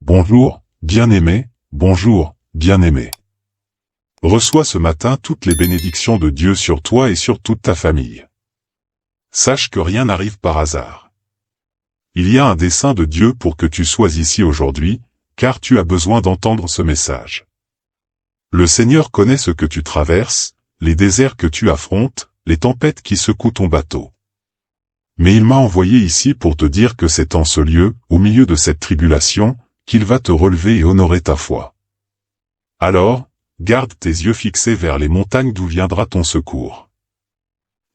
Bonjour, bien-aimé, bonjour, bien-aimé. Reçois ce matin toutes les bénédictions de Dieu sur toi et sur toute ta famille. Sache que rien n'arrive par hasard. Il y a un dessein de Dieu pour que tu sois ici aujourd'hui, car tu as besoin d'entendre ce message. Le Seigneur connaît ce que tu traverses, les déserts que tu affrontes, les tempêtes qui secouent ton bateau. Mais il m'a envoyé ici pour te dire que c'est en ce lieu, au milieu de cette tribulation, qu'il va te relever et honorer ta foi. Alors, garde tes yeux fixés vers les montagnes d'où viendra ton secours.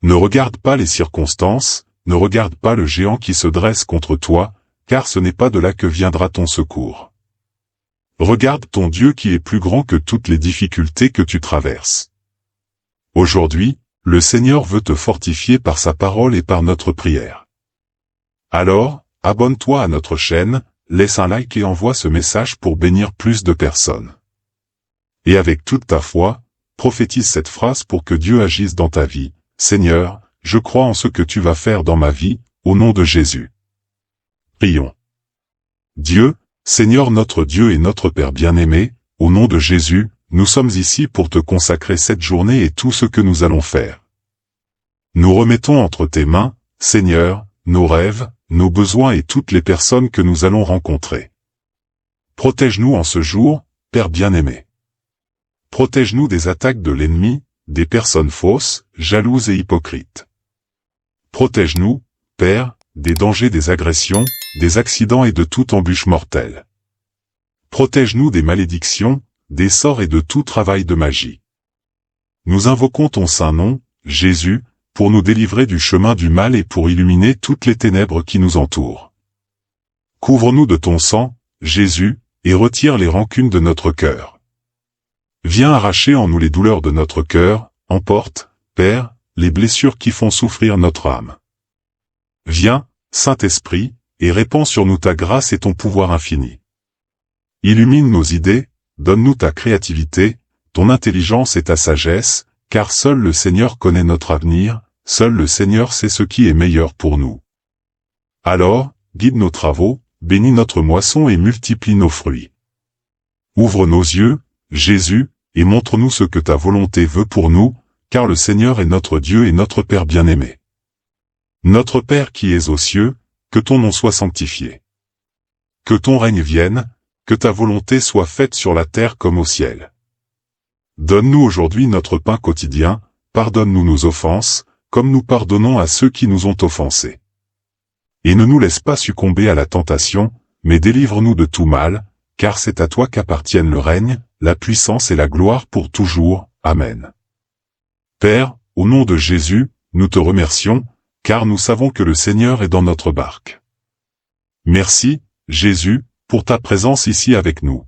Ne regarde pas les circonstances, ne regarde pas le géant qui se dresse contre toi, car ce n'est pas de là que viendra ton secours. Regarde ton Dieu qui est plus grand que toutes les difficultés que tu traverses. Aujourd'hui, le Seigneur veut te fortifier par sa parole et par notre prière. Alors, abonne-toi à notre chaîne, laisse un like et envoie ce message pour bénir plus de personnes. Et avec toute ta foi, prophétise cette phrase pour que Dieu agisse dans ta vie. Seigneur, je crois en ce que tu vas faire dans ma vie, au nom de Jésus. Prions. Dieu, Seigneur notre Dieu et notre Père bien-aimé, au nom de Jésus, nous sommes ici pour te consacrer cette journée et tout ce que nous allons faire. Nous remettons entre tes mains, Seigneur, nos rêves, nos besoins et toutes les personnes que nous allons rencontrer. Protège-nous en ce jour, Père bien-aimé. Protège-nous des attaques de l'ennemi, des personnes fausses, jalouses et hypocrites. Protège-nous, Père, des dangers des agressions, des accidents et de toute embûche mortelle. Protège-nous des malédictions, des sorts et de tout travail de magie. Nous invoquons ton saint nom, Jésus, pour nous délivrer du chemin du mal et pour illuminer toutes les ténèbres qui nous entourent. Couvre-nous de ton sang, Jésus, et retire les rancunes de notre cœur. Viens arracher en nous les douleurs de notre cœur, emporte, Père, les blessures qui font souffrir notre âme. Viens, Saint-Esprit, et répands sur nous ta grâce et ton pouvoir infini. Illumine nos idées, donne-nous ta créativité, ton intelligence et ta sagesse, car seul le Seigneur connaît notre avenir, seul le Seigneur sait ce qui est meilleur pour nous. Alors, guide nos travaux, bénis notre moisson et multiplie nos fruits. Ouvre nos yeux, Jésus, et montre-nous ce que ta volonté veut pour nous, car le Seigneur est notre Dieu et notre Père bien-aimé. Notre Père qui es aux cieux, que ton nom soit sanctifié. Que ton règne vienne, que ta volonté soit faite sur la terre comme au ciel. Donne-nous aujourd'hui notre pain quotidien, pardonne-nous nos offenses, comme nous pardonnons à ceux qui nous ont offensés. Et ne nous laisse pas succomber à la tentation, mais délivre-nous de tout mal, car c'est à toi qu'appartiennent le règne, la puissance et la gloire pour toujours. Amen. Père, au nom de Jésus, nous te remercions, car nous savons que le Seigneur est dans notre barque. Merci, Jésus, pour ta présence ici avec nous.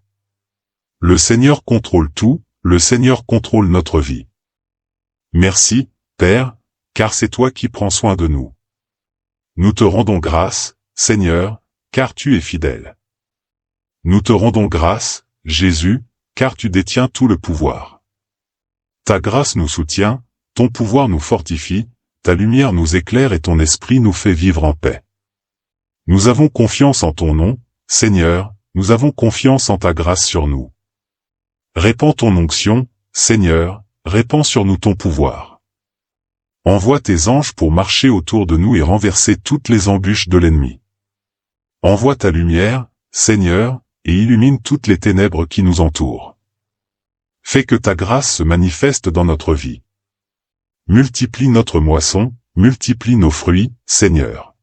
Le Seigneur contrôle tout, le Seigneur contrôle notre vie. Merci, Père, car c'est toi qui prends soin de nous. Nous te rendons grâce, Seigneur, car tu es fidèle. Nous te rendons grâce, Jésus, car tu détiens tout le pouvoir. Ta grâce nous soutient, ton pouvoir nous fortifie, ta lumière nous éclaire et ton esprit nous fait vivre en paix. Nous avons confiance en ton nom, Seigneur, nous avons confiance en ta grâce sur nous. Répands ton onction, Seigneur, répands sur nous ton pouvoir. Envoie tes anges pour marcher autour de nous et renverser toutes les embûches de l'ennemi. Envoie ta lumière, Seigneur, et illumine toutes les ténèbres qui nous entourent. Fais que ta grâce se manifeste dans notre vie. Multiplie notre moisson, multiplie nos fruits, Seigneur.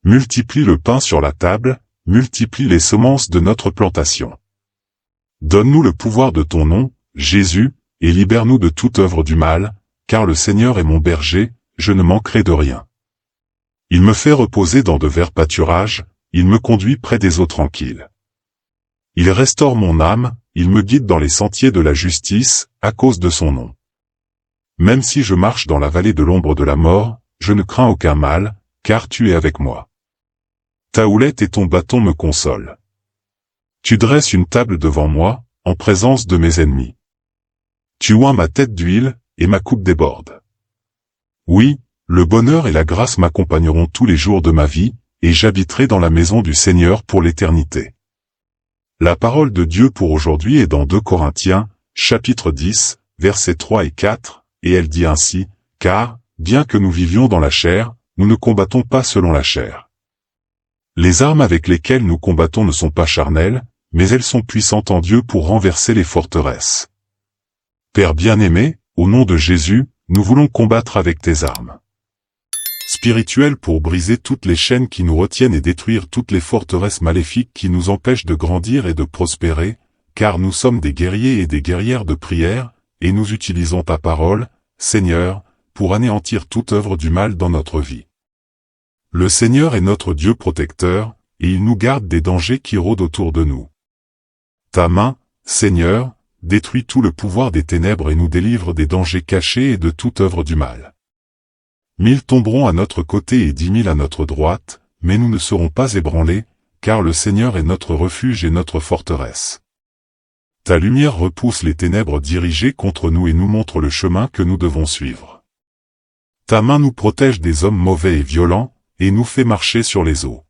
Multiplie le pain sur la table, multiplie les semences de notre plantation. Donne-nous le pouvoir de ton nom, Jésus, et libère-nous de toute œuvre du mal, car le Seigneur est mon berger, je ne manquerai de rien. Il me fait reposer dans de verts pâturages, il me conduit près des eaux tranquilles. Il restaure mon âme, il me guide dans les sentiers de la justice, à cause de son nom. Même si je marche dans la vallée de l'ombre de la mort, je ne crains aucun mal, car tu es avec moi. Ta houlette et ton bâton me consolent. Tu dresses une table devant moi, en présence de mes ennemis. Tu oins ma tête d'huile, et ma coupe déborde. Oui, le bonheur et la grâce m'accompagneront tous les jours de ma vie, et j'habiterai dans la maison du Seigneur pour l'éternité. La parole de Dieu pour aujourd'hui est dans 2 Corinthiens, chapitre 10, versets 3 et 4, et elle dit ainsi, « Car, bien que nous vivions dans la chair, nous ne combattons pas selon la chair. Les armes avec lesquelles nous combattons ne sont pas charnelles, mais elles sont puissantes en Dieu pour renverser les forteresses. » Père bien-aimé, au nom de Jésus, nous voulons combattre avec tes armes spirituelles pour briser toutes les chaînes qui nous retiennent et détruire toutes les forteresses maléfiques qui nous empêchent de grandir et de prospérer, car nous sommes des guerriers et des guerrières de prière, et nous utilisons ta parole, Seigneur, pour anéantir toute œuvre du mal dans notre vie. Le Seigneur est notre Dieu protecteur, et il nous garde des dangers qui rôdent autour de nous. Ta main, Seigneur, détruit tout le pouvoir des ténèbres et nous délivre des dangers cachés et de toute œuvre du mal. 1000 tomberont à notre côté et 10 000 à notre droite, mais nous ne serons pas ébranlés, car le Seigneur est notre refuge et notre forteresse. Ta lumière repousse les ténèbres dirigées contre nous et nous montre le chemin que nous devons suivre. Ta main nous protège des hommes mauvais et violents, et nous fait marcher sur les eaux.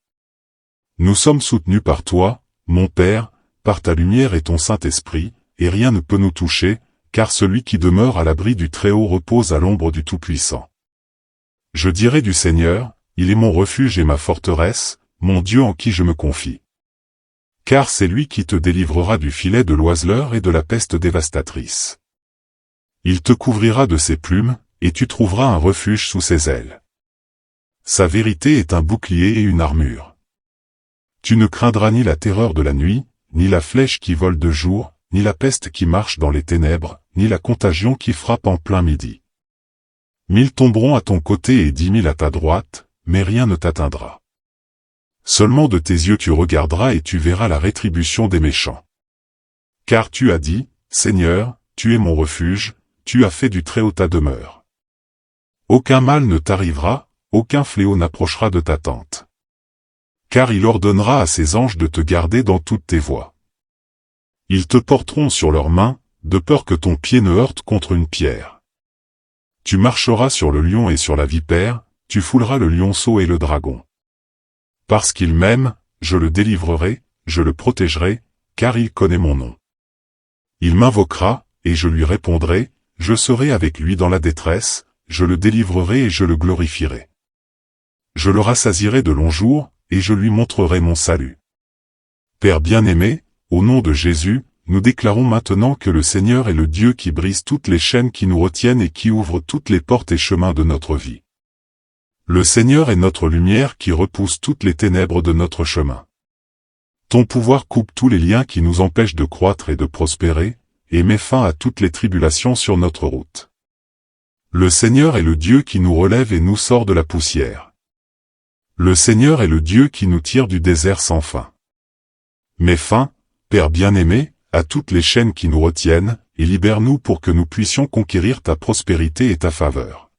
Nous sommes soutenus par toi, mon Père, par ta lumière et ton Saint-Esprit, et rien ne peut nous toucher, car celui qui demeure à l'abri du Très-Haut repose à l'ombre du Tout-Puissant. Je dirai du Seigneur, il est mon refuge et ma forteresse, mon Dieu en qui je me confie. Car c'est lui qui te délivrera du filet de l'oiseleur et de la peste dévastatrice. Il te couvrira de ses plumes, et tu trouveras un refuge sous ses ailes. Sa vérité est un bouclier et une armure. Tu ne craindras ni la terreur de la nuit, ni la flèche qui vole de jour, ni la peste qui marche dans les ténèbres, ni la contagion qui frappe en plein midi. 1000 tomberont à ton côté et 10 000 à ta droite, mais rien ne t'atteindra. Seulement de tes yeux tu regarderas et tu verras la rétribution des méchants. Car tu as dit, Seigneur, tu es mon refuge, tu as fait du Très-Haut ta demeure. Aucun mal ne t'arrivera, aucun fléau n'approchera de ta tente. Car il ordonnera à ses anges de te garder dans toutes tes voies. Ils te porteront sur leurs mains, de peur que ton pied ne heurte contre une pierre. Tu marcheras sur le lion et sur la vipère, tu fouleras le lionceau et le dragon. Parce qu'il m'aime, je le délivrerai, je le protégerai, car il connaît mon nom. Il m'invoquera, et je lui répondrai, je serai avec lui dans la détresse, je le délivrerai et je le glorifierai. Je le rassasierai de longs jours, et je lui montrerai mon salut. Père bien-aimé, au nom de Jésus, nous déclarons maintenant que le Seigneur est le Dieu qui brise toutes les chaînes qui nous retiennent et qui ouvre toutes les portes et chemins de notre vie. Le Seigneur est notre lumière qui repousse toutes les ténèbres de notre chemin. Ton pouvoir coupe tous les liens qui nous empêchent de croître et de prospérer, et met fin à toutes les tribulations sur notre route. Le Seigneur est le Dieu qui nous relève et nous sort de la poussière. Le Seigneur est le Dieu qui nous tire du désert sans fin. Mets fin, Père bien-aimé, à toutes les chaînes qui nous retiennent, et libère-nous pour que nous puissions conquérir ta prospérité et ta faveur.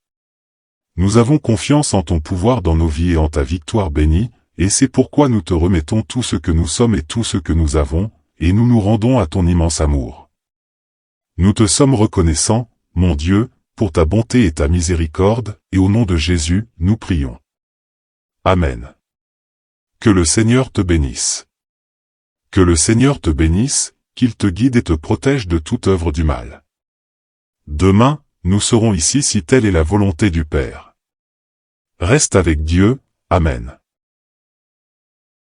Nous avons confiance en ton pouvoir dans nos vies et en ta victoire bénie, et c'est pourquoi nous te remettons tout ce que nous sommes et tout ce que nous avons, et nous nous rendons à ton immense amour. Nous te sommes reconnaissants, mon Dieu, pour ta bonté et ta miséricorde, et au nom de Jésus, nous prions. Amen. Que le Seigneur te bénisse. Que le Seigneur te bénisse, qu'il te guide et te protège de toute œuvre du mal. Demain, nous serons ici si telle est la volonté du Père. Reste avec Dieu, Amen.